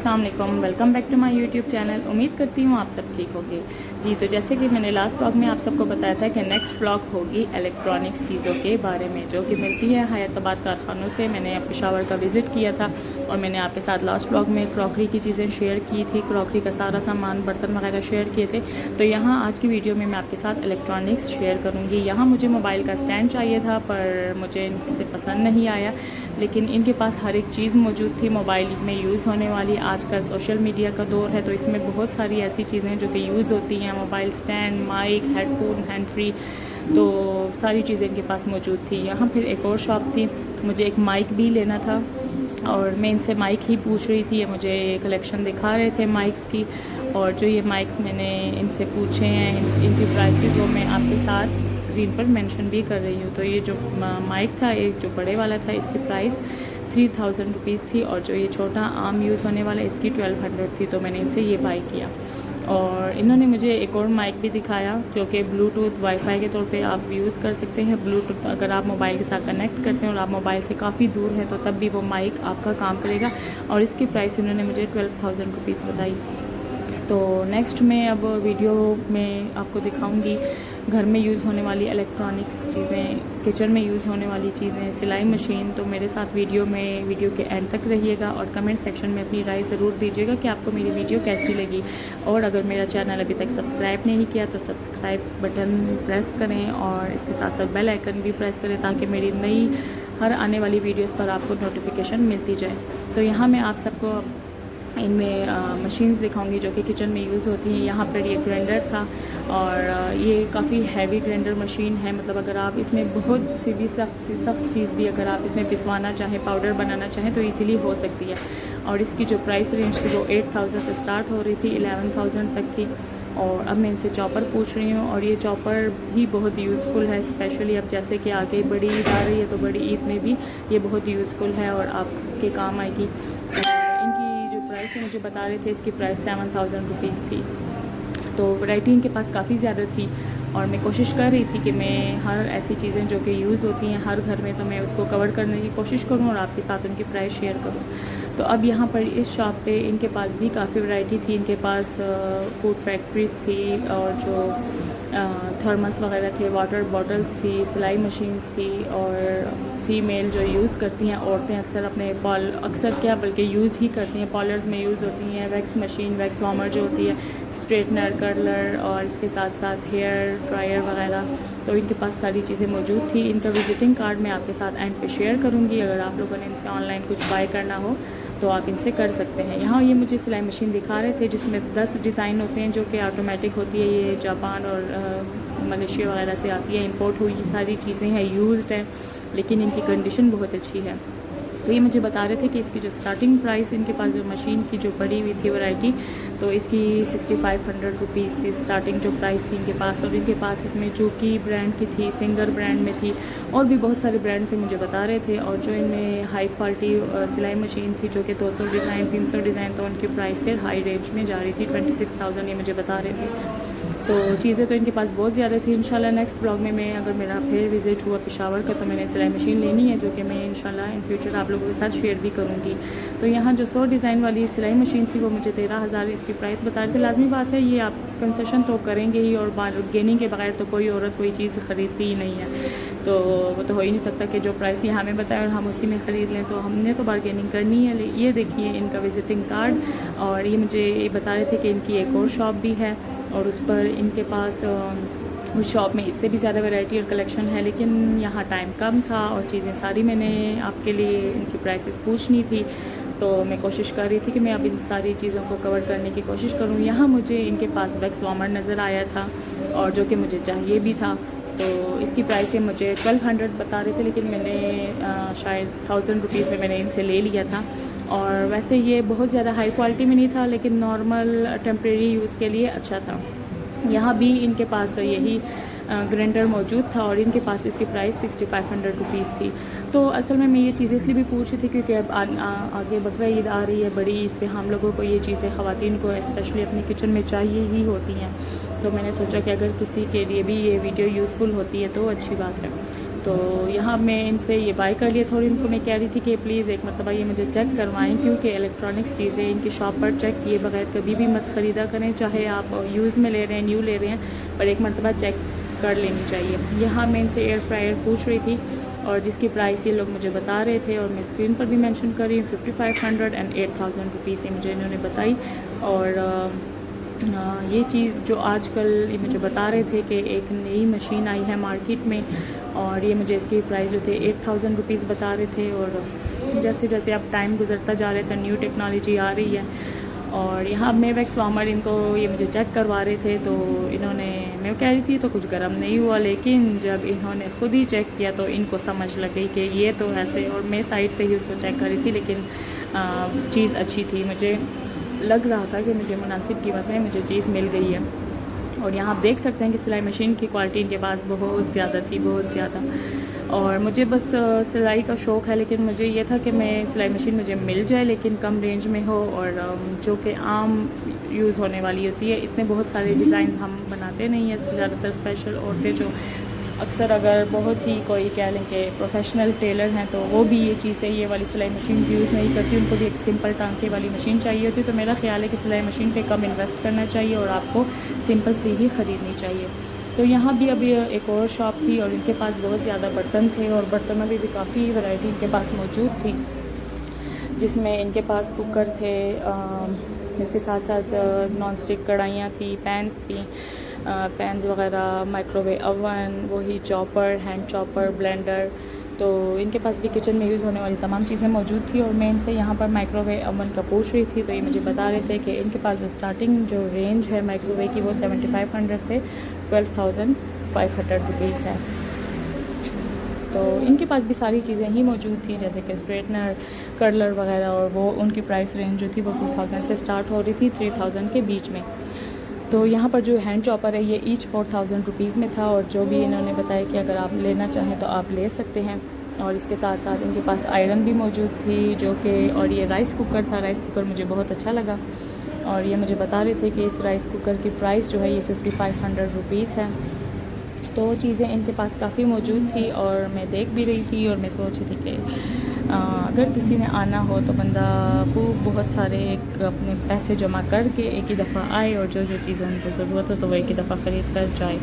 अस्सलाम वालेकुम, welcome back to my YouTube channel. उम्मीद करती हूँ आप सब ठीक होंगे। जी तो जैसे कि मैंने लास्ट ब्लॉग में आप सबको बताया था कि नेक्स्ट ब्लॉग होगी इलेक्ट्रॉनिक्स चीज़ों के बारे में जो कि मिलती है हयाताबाद कारखानों से। मैंने पेशावर का विज़िट किया था और मैंने आपके साथ लास्ट ब्लॉग में क्रॉकरी की चीज़ें शेयर की थी, क्रॉकरी का सारा सामान, बर्तन वगैरह शेयर किए थे। तो यहाँ आज की वीडियो में मैं आपके साथ इलेक्ट्रॉनिक्स शेयर करूँगी। यहाँ मुझे मोबाइल का स्टैंड चाहिए था पर मुझे इनसे पसंद नहीं आया, लेकिन इनके पास हर एक चीज़ मौजूद थी मोबाइल में यूज़ होने वाली। आज का सोशल मीडिया का दौर है तो इसमें बहुत सारी ऐसी चीज़ें जो कि यूज़ होती हैं, mobile stand, mic, headphone, hand free, तो सारी चीज़ें इनके पास मौजूद थी। यहाँ फिर एक और शॉप थी, मुझे एक माइक भी लेना था और मैं इनसे माइक ही पूछ रही थी। ये मुझे कलेक्शन दिखा रहे थे माइक्स की, और जो ये माइक्स मैंने इनसे पूछे हैं इनकी प्राइसेस वो मैं आपके साथ स्क्रीन पर मेंशन भी कर रही हूँ। तो ये जो माइक था, एक जो बड़े वाला था, इसकी प्राइस 3000 रुपीज़ थी और जो ये छोटा आम यूज़ होने वाला इसकी 1200 थी। तो मैंने इनसे ये बाई किया। और इन्होंने मुझे एक और माइक भी दिखाया जो कि ब्लूटूथ वाईफाई के तौर पे आप यूज़ कर सकते हैं। ब्लूटूथ अगर आप मोबाइल के साथ कनेक्ट करते हैं और आप मोबाइल से काफ़ी दूर हैं तो तब भी वो माइक आपका काम करेगा, और इसकी प्राइस इन्होंने मुझे 12,000 रुपीज़ बताई। तो नेक्स्ट मैं अब वीडियो में आपको दिखाऊंगी घर में यूज़ होने वाली इलेक्ट्रॉनिक्स चीज़ें, किचन में यूज़ होने वाली चीज़ें, सिलाई मशीन। तो मेरे साथ वीडियो के एंड तक रहिएगा और कमेंट सेक्शन में अपनी राय ज़रूर दीजिएगा कि आपको मेरी वीडियो कैसी लगी। और अगर मेरा चैनल अभी तक सब्सक्राइब नहीं किया तो सब्सक्राइब बटन प्रेस करें और इसके साथ साथ बेल आइकन भी प्रेस करें ताकि मेरी नई हर आने वाली वीडियोज़ पर आपको नोटिफिकेशन मिलती जाए। तो यहाँ मैं आप सबको इनमें मशीन्स दिखाऊंगी जो कि किचन में यूज़ होती हैं। यहाँ पर ये ग्राइंडर था और ये काफ़ी हैवी ग्राइंडर मशीन है, मतलब अगर आप इसमें बहुत सी भी सख्त चीज़ भी अगर आप इसमें पिसवाना चाहें, पाउडर बनाना चाहें तो इजीली हो सकती है। और इसकी जो प्राइस रेंज थी वो 8000 से स्टार्ट हो रही थी, 11,000 तक थी। और अब मैं इनसे चॉपर पूछ रही हूँ और ये चॉपर भी बहुत यूज़फुल है, स्पेशली अब जैसे कि आगे बड़ी ईद आ रही है तो बड़ी ईद में भी ये बहुत यूज़फुल है और आपके काम आएगी। प्राइस मुझे बता रहे थे इसकी प्राइस 7000 रुपीज़ थी। तो वैरायटी इनके पास काफ़ी ज़्यादा थी और मैं कोशिश कर रही थी कि मैं हर ऐसी चीज़ें जो कि यूज़ होती हैं हर घर में तो मैं उसको कवर करने की कोशिश करूं और आपके साथ उनकी प्राइस शेयर करूं। तो अब यहाँ पर इस शॉप पे इनके पास भी काफ़ी वैरायटी थी। इनके पास फूड फैक्ट्रीज थी और जो थर्मस वगैरह थे, वाटर बॉटल्स थी, सिलाई मशीन्स थी। और फ़ीमेल जो यूज़ करती हैं औरतें अक्सर अपने बल्कि यूज़ ही करती हैं, पॉलर्स में यूज़ होती हैं। वैक्स मशीन, वैक्स वार्मर जो होती है, स्ट्रेटनर, कर्लर और इसके साथ साथ हेयर ड्रायर वगैरह, तो इनके पास सारी चीज़ें मौजूद थी। इनका विजिटिंग कार्ड मैं आपके साथ एंड पे शेयर करूँगी। अगर आप लोगों ने इनसे ऑनलाइन कुछ बाय करना हो तो आप इनसे कर सकते हैं। यहाँ ये मुझे सिलाई मशीन दिखा रहे थे जिसमें 10 डिज़ाइन होते हैं जो कि ऑटोमेटिक होती है। ये जापान और मलेशिया वगैरह से आती है, इंपोर्ट हुई सारी चीज़ें हैं, यूज्ड है, लेकिन इनकी कंडीशन बहुत अच्छी है। तो ये मुझे बता रहे थे कि इसकी जो स्टार्टिंग प्राइस इनके पास जो मशीन की जो पड़ी हुई थी वैरायटी, तो इसकी 6500 रुपीज़ थी स्टार्टिंग जो प्राइस थी इनके पास। और इनके पास इसमें जूकी ब्रांड की थी, सिंगर ब्रांड में थी और भी बहुत सारे ब्रांड से मुझे बता रहे थे। और जो इनमें हाई क्वालिटी सिलाई मशीन थी जो कि 200 डिज़ाइन, 300 डिज़ाइन, तो उनकी प्राइस फिर हाई रेंज में जा रही थी, 26,000 ये मुझे बता रहे थे। तो चीज़ें तो इनके पास बहुत ज़्यादा थी। इंशाल्लाह नेक्स्ट ब्लॉग में मैं अगर मेरा फिर विज़िट हुआ पेशावर का तो मैंने सिलाई मशीन लेनी है जो कि मैं इंशाल्लाह इन फ्यूचर आप लोगों के साथ शेयर भी करूँगी। तो यहाँ जो 100 डिज़ाइन वाली सिलाई मशीन थी वो मुझे 13,000 इसकी प्राइस बता रहे थे। लाजमी बात है ये आप कंसेशन तो करेंगे ही, और बारगेनिंग के बगैर तो कोई औरत कोई चीज़ ख़रीदती ही नहीं है। तो वो तो हो ही नहीं सकता कि जो प्राइस ये हमें बताए और हम उसी में ख़रीद लें, तो हमने तो बारगेनिंग करनी है। ये देखिए इनका विज़िटिंग कार्ड, और ये मुझे ये बता रहे थे कि इनकी एक और शॉप भी है और उस पर इनके पास उस शॉप में इससे भी ज़्यादा वैरायटी और कलेक्शन है, लेकिन यहाँ टाइम कम था और चीज़ें सारी मैंने आपके लिए इनकी प्राइसेस पूछनी थी। तो मैं कोशिश कर रही थी कि मैं अब इन सारी चीज़ों को कवर करने की कोशिश करूँ। यहाँ मुझे इनके पास वैक्स वार्मर नज़र आया था और जो कि मुझे चाहिए भी था। तो इसकी प्राइस है मुझे 1200 बता रहे थे, लेकिन मैंने शायद 1000 रुपीज़ में मैंने इनसे ले लिया था। और वैसे ये बहुत ज़्यादा हाई क्वालिटी में नहीं था, लेकिन नॉर्मल टेम्प्रेरी यूज़ के लिए अच्छा था। यहाँ भी इनके पास यही ग्राइंडर मौजूद था और इनके पास इसकी प्राइस 6500 रुपीज़ थी। तो असल में मैं ये चीज़ें इसलिए भी पूछ रही थी क्योंकि अब आगे बकरा ईद आ रही है, बड़ी ईद पे हम लोगों को ये चीज़ें ख़वातीन को स्पेशली अपने किचन में चाहिए ही होती हैं। तो मैंने सोचा कि अगर किसी के लिए भी ये वीडियो यूज़फुल होती है तो अच्छी बात है। तो यहाँ मैं इनसे ये बाय कर लिया। थोड़ी उनको मैं कह रही थी कि प्लीज़ एक मरतबा ये मुझे चेक करवाएं, क्योंकि इलेक्ट्रॉनिक्स चीज़ें इनकी शॉप पर चेक किए बगैर कभी भी मत ख़रीदा करें, चाहे आप यूज़ में ले रहे हैं, न्यू ले रहे हैं, पर एक मरतबा चेक कर लेनी चाहिए। यहाँ मैं इनसे एयर फ्रायर पूछ रही थी और जिसकी प्राइस ये लोग मुझे बता रहे थे और मैं स्क्रीन पर भी मेंशन कर रही हूँ, 5500 एंड 8000 रुपीज़ ये मुझे इन्होंने बताई। और ये चीज़ जो आजकल ये मुझे बता रहे थे कि एक नई मशीन आई है मार्केट में और ये मुझे इसकी प्राइस जो थे 8000 रुपीज़ बता रहे थे। और जैसे जैसे अब टाइम गुजरता जा रहा है तो न्यू टेक्नोलॉजी आ रही है। और यहाँ मेवैक्स फार्मर इनको ये मुझे चेक करवा रहे थे, तो इन्होंने, मैं कह रही थी तो कुछ गर्म नहीं हुआ, लेकिन जब इन्होंने ख़ुद ही चेक किया तो इनको समझ लग गई कि ये तो ऐसे, और मैं साइड से ही उसको चेक कर रही थी, लेकिन चीज़ अच्छी थी। मुझे लग रहा था कि मुझे मुनासिब कीमत में मुझे चीज़ मिल गई है। और यहाँ आप देख सकते हैं कि सिलाई मशीन की क्वालिटी इनके पास बहुत ज़्यादा थी, बहुत ज़्यादा। और मुझे बस सिलाई का शौक़ है, लेकिन मुझे ये था कि मैं सिलाई मशीन मुझे मिल जाए लेकिन कम रेंज में हो और जो कि आम यूज़ होने वाली होती है। इतने बहुत सारे डिज़ाइन हम बनाते नहीं हैं, ज़्यादातर स्पेशल औरतें जो अक्सर अगर बहुत ही कोई कह लें कि प्रोफेशनल टेलर हैं तो वो भी ये चीज़ें, ये वाली सिलाई मशीन यूज़ नहीं करती, उनको भी एक सिंपल टांके वाली मशीन चाहिए होती है। तो मेरा ख्याल है कि सिलाई मशीन पे कम इन्वेस्ट करना चाहिए और आपको सिंपल सी ही ख़रीदनी चाहिए। तो यहाँ भी अभी एक और शॉप थी और इनके पास बहुत ज़्यादा बर्तन थे और बर्तनों में भी काफ़ी वैरायटी इनके पास मौजूद थी, जिसमें इनके पास कुकर थे, इसके साथ साथ नॉन स्टिक कढ़ाइयाँ थी, पैन्स थी, पैन्स वगैरह, माइक्रोवेव ओवन, वही चॉपर, हैंड चॉपर, ब्लेंडर। तो इनके पास भी किचन में यूज़ होने वाली तमाम चीज़ें मौजूद थी। और मैं इनसे यहाँ पर माइक्रोवेव ओवन का पूछ रही थी तो ये मुझे बता रहे थे कि इनके पास स्टार्टिंग जो रेंज है माइक्रोवेव की वो 7500 से 12,500 रुपीज़ है। तो इनके पास भी सारी चीज़ें ही मौजूद थी, जैसे कि स्ट्रेटनर, कर्लर वगैरह, और वो उनकी प्राइस रेंज जो थी वो 2000 से स्टार्ट हो रही थी 3000 के बीच में। तो यहाँ पर जो हैंड चॉपर है ये ईच 4000 रुपीज़ में था। और जो भी इन्होंने बताया कि अगर आप लेना चाहें तो आप ले सकते हैं। और इसके साथ साथ इनके पास आयरन भी मौजूद थी जो कि, और ये राइस कुकर था। राइस कुकर मुझे बहुत अच्छा लगा और ये मुझे बता रहे थे कि इस राइस कुकर की प्राइस जो है ये 5500 रुपीज़ है। तो चीज़ें इनके पास काफ़ी मौजूद थी और मैं देख भी रही थी और मैं सोच रही थी कि अगर किसी ने आना हो तो बंदा खूब बहुत सारे अपने पैसे जमा करके एक ही दफ़ा आए और जो जो चीज़ें उनको ज़रूरत हो तो वो एक ही दफ़ा ख़रीद कर जाए,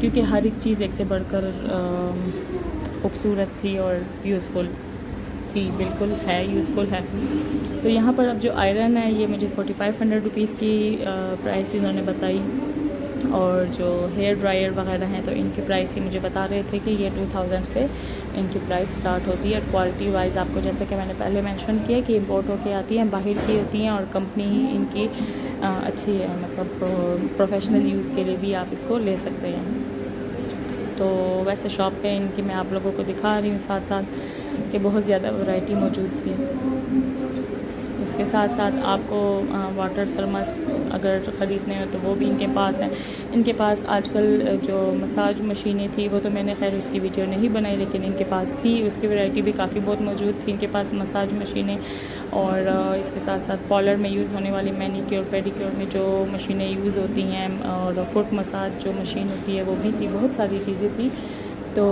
क्योंकि हर एक चीज़ एक से बढ़कर खूबसूरत थी और यूज़फुल थी, बिल्कुल है, यूज़फुल है। तो यहाँ पर अब जो आयरन है ये मुझे 4500 रुपीज़ की प्राइस इन्होंने बताई। और जो हेयर ड्रायर वगैरह हैं तो इनकी प्राइस ही मुझे बता रहे थे कि ये 2000 से इनकी प्राइस स्टार्ट होती है। क्वालिटी वाइज आपको, जैसे कि मैंने पहले मेंशन किया कि इंपोर्ट होके आती हैं, बाहर की होती हैं और कंपनी इनकी अच्छी है, मतलब प्रोफेशनल यूज़ के लिए भी आप इसको ले सकते हैं। तो वैसे शॉप पे इनकी मैं आप लोगों को दिखा रही हूँ साथ साथ कि बहुत ज़्यादा वैरायटी मौजूद थी। इसके साथ साथ आपको वाटर थर्मस अगर ख़रीदने हो तो वो भी इनके पास हैं। इनके पास आजकल जो मसाज मशीनें थी वो तो मैंने खैर उसकी वीडियो नहीं बनाई, लेकिन इनके पास थी, उसकी वैरायटी भी काफ़ी बहुत मौजूद थी इनके पास मसाज मशीनें। और इसके साथ साथ पार्लर में यूज़ होने वाली मैनीक्योर पेडिक्योर में जो मशीनें यूज़ होती हैं और फुट मसाज जो मशीन होती है वो भी थी, बहुत सारी चीज़ें थी। तो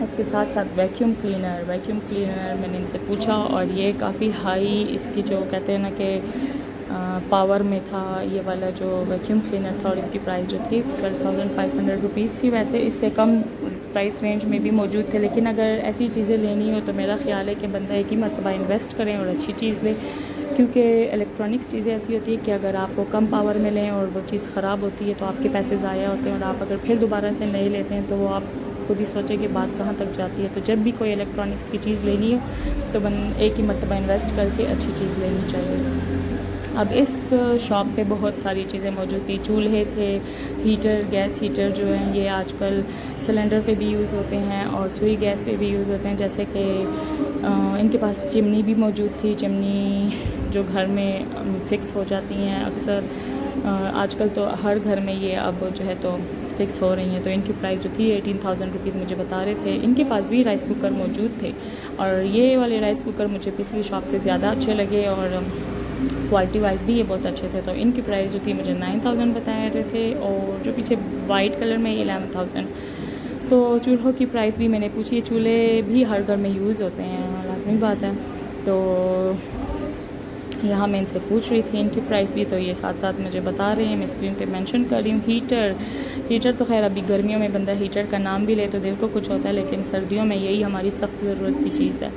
इसके साथ साथ वैक्यूम क्लीनर मैंने इनसे पूछा और ये काफ़ी हाई इसकी जो कहते हैं ना कि पावर में था ये वाला जो वैक्यूम क्लीनर था और इसकी प्राइस जो थी 12,500 रुपीज़ थी। वैसे इससे कम प्राइस रेंज में भी मौजूद थे, लेकिन अगर ऐसी चीज़ें लेनी हो तो मेरा ख्याल है कि बंदा एक ही मरतबा इन्वेस्ट करें और अच्छी चीज़ ले, क्योंकि इलेक्ट्रॉनिक्स चीज़ें ऐसी होती है कि अगर आपको कम पावर में लें और वो चीज़ ख़राब होती है तो आपके पैसे ज़ाया होते हैं और आप अगर फिर दोबारा से नए लेते हैं तो वो आप खुद ही सोचें कि बात कहाँ तक जाती है। तो जब भी कोई इलेक्ट्रॉनिक्स की चीज़ लेनी हो तो एक ही मरतबा इन्वेस्ट करके अच्छी चीज़ लेनी चाहिए। अब इस शॉप पे बहुत सारी चीज़ें मौजूद थी, चूल्हे थे, हीटर, गैस हीटर जो हैं ये आजकल सिलेंडर पे भी यूज़ होते हैं और सुई गैस पे भी यूज़ होते हैं। जैसे कि इनके पास चिमनी भी मौजूद थी, चिमनी जो घर में फ़िक्स हो जाती हैं अक्सर, आजकल तो हर घर में ये अब जो है तो फ़िक्स हो रही हैं। तो इनकी प्राइस जो थी 18,000 रुपीज़ मुझे बता रहे थे। इनके पास भी राइस कुकर मौजूद थे और ये वाले राइस कुकर मुझे पिछली शॉप से ज़्यादा अच्छे लगे और क्वालिटी वाइज भी ये बहुत अच्छे थे। तो इनकी प्राइस जो थी मुझे 9,000 बताए रहे थे और जो पीछे वाइट कलर में 11,000 तो चूल्हों की प्राइस भी मैंने पूछी। चूल्हे भी हर घर में यूज़ होते हैं, लाजमी बात है। तो यहाँ मैं इनसे पूछ रही थी इनकी प्राइस भी, तो ये साथ साथ मुझे बता रहे हैं, मैं स्क्रीन पे मेंशन कर रही हूँ। हीटर तो खैर अभी गर्मियों में बंदा हीटर का नाम भी ले तो दिल को कुछ होता है, लेकिन सर्दियों में यही हमारी सख्त ज़रूरत की चीज़ है।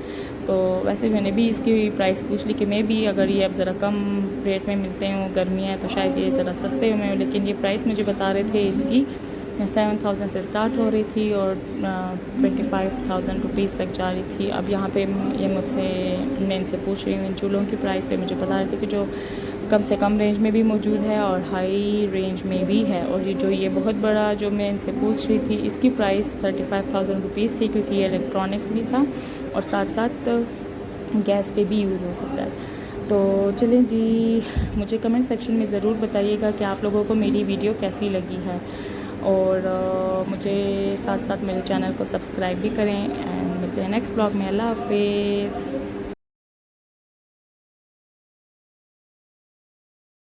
तो वैसे मैंने भी इसकी प्राइस पूछ ली कि मैं भी अगर ये अब ज़रा कम रेट में मिलते हैं, गर्मियाँ हैं तो शायद ये ज़रा सस्ते में हो, लेकिन ये प्राइस मुझे बता रहे थे इसकी 7,000 से स्टार्ट हो रही थी और 25,000 रुपीज़ तक जा रही थी। अब यहाँ पे ये मैं इनसे पूछ रही हूँ इन चूल्हों की प्राइस पे, मुझे बता रहे थे कि जो कम से कम रेंज में भी मौजूद है और हाई रेंज में भी है। और ये बहुत बड़ा जो मैं इनसे पूछ रही थी इसकी प्राइस 35,000 रुपीज़ थी, क्योंकि ये इलेक्ट्रॉनिक्स भी था और साथ साथ गैस पे भी यूज़ हो सकता है। तो चलें जी, मुझे कमेंट सेक्शन में ज़रूर बताइएगा कि आप लोगों को मेरी वीडियो कैसी लगी है, और मुझे साथ साथ मेरे चैनल को सब्सक्राइब भी करें। एंड मिलते हैं नेक्स्ट ब्लॉग में। अल्लाह हाफिज़।